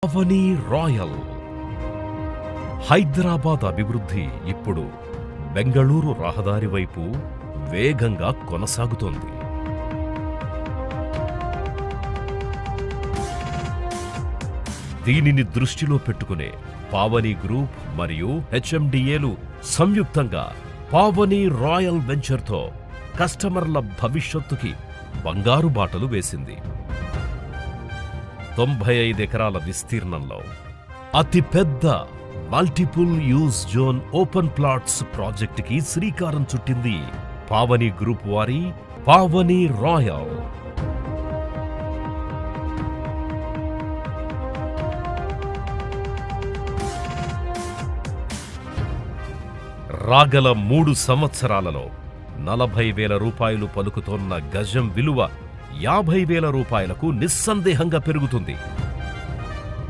Pavani royal. Hyderabad అభివృద్ధి ఇప్పుడు బెంగళూరు రహదారి వైపు వేగంగా కొనసాగుతోంది. దీనిని దృష్టిలో పెట్టుకునే పావని గ్రూప్ మరియు హెచ్ఎండిఏలు సంయుక్తంగా పావని రాయల్ వెంచర్తో కస్టమర్ల భవిష్యత్తుకి బంగారు బాటలు వేసింది. 95 ఎకరాల విస్తీర్ణంలో అతిపెద్ద multiple use zone open plots ప్రాజెక్టుకి శ్రీకారం చుట్టింది పావని గ్రూప్ వారి పావని రాయల్. రాగల 3 సంవత్సరాలలో 40,000 రూపాయలు పలుకుతోన్న గజం విలువ 50,000 రూపాయలకు నిస్సందేహంగా పెరుగుతుంది.